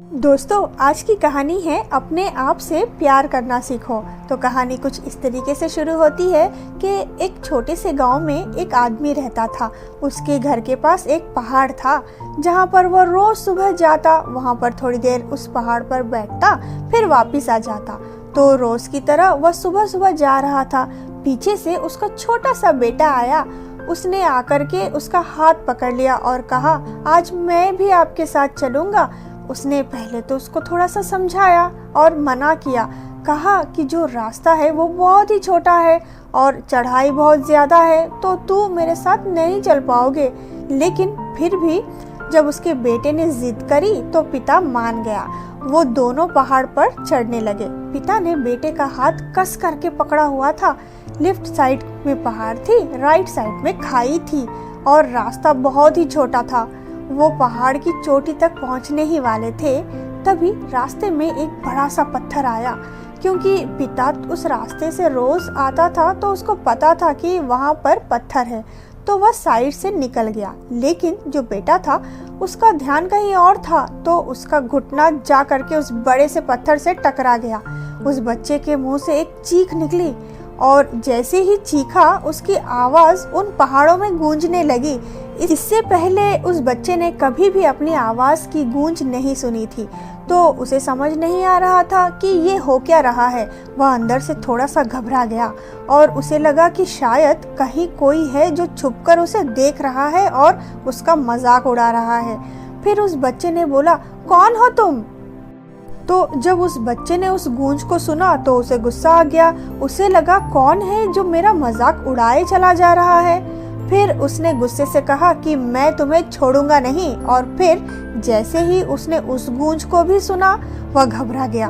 दोस्तों, आज की कहानी है अपने आप से प्यार करना सीखो। तो कहानी कुछ इस तरीके से शुरू होती है कि एक छोटे से गांव में एक आदमी रहता था। उसके घर के पास एक पहाड़ था जहां पर वह रोज सुबह जाता, वहां पर थोड़ी देर उस पहाड़ पर बैठता, फिर वापस आ जाता। तो रोज की तरह वह सुबह सुबह जा रहा था। पीछे से उसका छोटा सा बेटा आया। उसने आकर के उसका हाथ पकड़ लिया और कहा, आज मैं भी आपके साथ चलूंगा। उसने पहले तो उसको थोड़ा सा समझाया और मना किया, कहा कि जो रास्ता है वो बहुत ही छोटा है और चढ़ाई बहुत ज़्यादा है, तो तू मेरे साथ नहीं चल पाओगे। लेकिन फिर भी जब उसके बेटे ने जिद करी तो पिता मान गया। वो दोनों पहाड़ पर चढ़ने लगे। पिता ने बेटे का हाथ कस करके पकड़ा हुआ था। लेफ्ट साइड में पहाड़ थी, राइट साइड में खाई थी और रास्ता बहुत ही छोटा था। वो पहाड़ की चोटी तक पहुंचने ही वाले थे, तभी रास्ते में एक बड़ा सा पत्थर आया। क्योंकि पिता उस रास्ते से रोज आता था तो उसको पता था कि वहां पर पत्थर है, तो वह साइड से निकल गया। लेकिन जो बेटा था उसका ध्यान कहीं और था, तो उसका घुटना जा करके उस बड़े से पत्थर से टकरा गया। उस बच्चे के मुंह से एक चीख निकली और जैसे ही चीखा उसकी आवाज उन पहाड़ों में गूंजने लगी। इससे पहले उस बच्चे ने कभी भी अपनी आवाज की गूंज नहीं सुनी थी, तो उसे समझ नहीं आ रहा था कि ये हो क्या रहा है। वह अंदर से थोड़ा सा घबरा गया और उसे लगा कि शायद कहीं कोई है जो छुपकर उसे देख रहा है और उसका मजाक उड़ा रहा है। फिर उस बच्चे ने बोला, कौन हो तुम? तो जब उस बच्चे ने उस गूंज को सुना तो उसे गुस्सा आ गया। उसे लगा, कौन है जो मेरा मजाक उड़ाए चला जा रहा है। फिर उसने गुस्से से कहा कि मैं तुम्हें छोड़ूंगा नहीं। और फिर जैसे ही उसने उस गूंज को भी सुना, वह घबरा गया।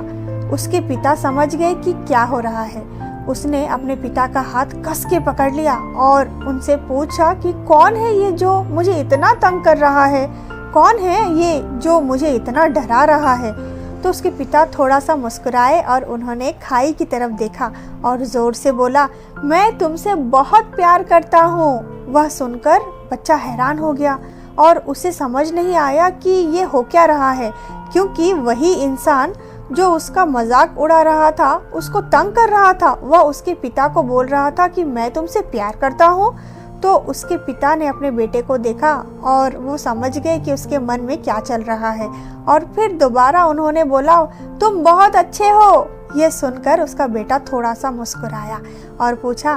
उसके पिता समझ गए कि क्या हो rहा है। उसने अपने पिता का हाथ कस के पकड़ लिया और उनसे पूछा कि कौन है ये जो मुझे इतना तंग कर रहा है, कौन है ये जो मुझे इतना डरा रहा है। तो उसके पिता थोड़ा सा मुस्कुराए और उन्होंने खाई की तरफ देखा और जोर से बोला, मैं तुमसे बहुत प्यार करता हूँ। वह सुनकर बच्चा हैरान हो गया और उसे समझ नहीं आया कि ये हो क्या रहा है, क्योंकि वही इंसान जो उसका मजाक उड़ा रहा था, उसको तंग कर रहा था, वह उसके पिता को बोल रहा था कि मैं तुमसे प्यार करता हूँ। तो उसके पिता ने अपने बेटे को देखा और वो समझ गए कि उसके मन में क्या चल रहा है। और फिर दोबारा उन्होंने बोला, तुम बहुत अच्छे हो। ये सुनकर उसका बेटा थोड़ा सा मुस्कुराया और पूछा,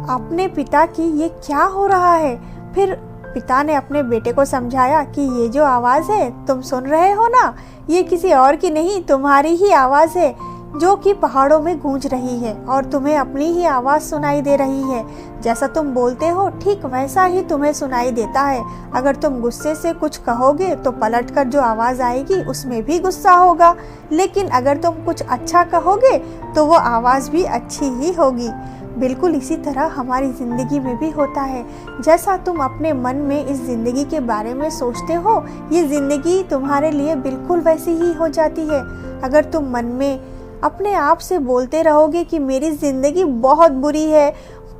अपने पिता की ये क्या हो रहा है। फिर पिता ने अपने बेटे को समझाया कि ये जो आवाज़ है तुम सुन रहे हो ना, ये किसी और की नहीं, तुम्हारी ही आवाज़ है जो कि पहाड़ों में गूंज रही है और तुम्हें अपनी ही आवाज़ सुनाई दे रही है। जैसा तुम बोलते हो ठीक वैसा ही तुम्हें सुनाई देता है। अगर तुम गुस्से से कुछ कहोगे तो पलटकर जो आवाज़ आएगी उसमें भी गुस्सा होगा, लेकिन अगर तुम कुछ अच्छा कहोगे तो वो आवाज़ भी अच्छी ही होगी। बिल्कुल इसी तरह हमारी ज़िंदगी में भी होता है। जैसा तुम अपने मन में इस ज़िंदगी के बारे में सोचते हो, ये ज़िंदगी तुम्हारे लिए बिल्कुल वैसी ही हो जाती है। अगर तुम मन में अपने आप से बोलते रहोगे कि मेरी ज़िंदगी बहुत बुरी है,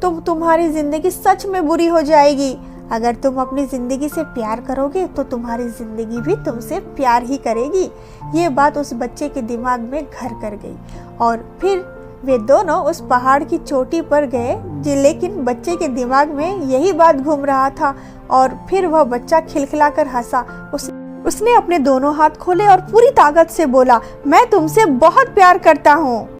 तो तुम्हारी ज़िंदगी सच में बुरी हो जाएगी। अगर तुम अपनी ज़िंदगी से प्यार करोगे तो तुम्हारी ज़िंदगी भी तुमसे प्यार ही करेगी। ये बात उस बच्चे के दिमाग में घर कर गई और फिर वे दोनों उस पहाड़ की चोटी पर गए। लेकिन बच्चे के दिमाग में यही बात घूम रहा था और फिर वह बच्चा खिलखिलाकर हंसा। उसने अपने दोनों हाथ खोले और पूरी ताकत से बोला, मैं तुमसे बहुत प्यार करता हूँ।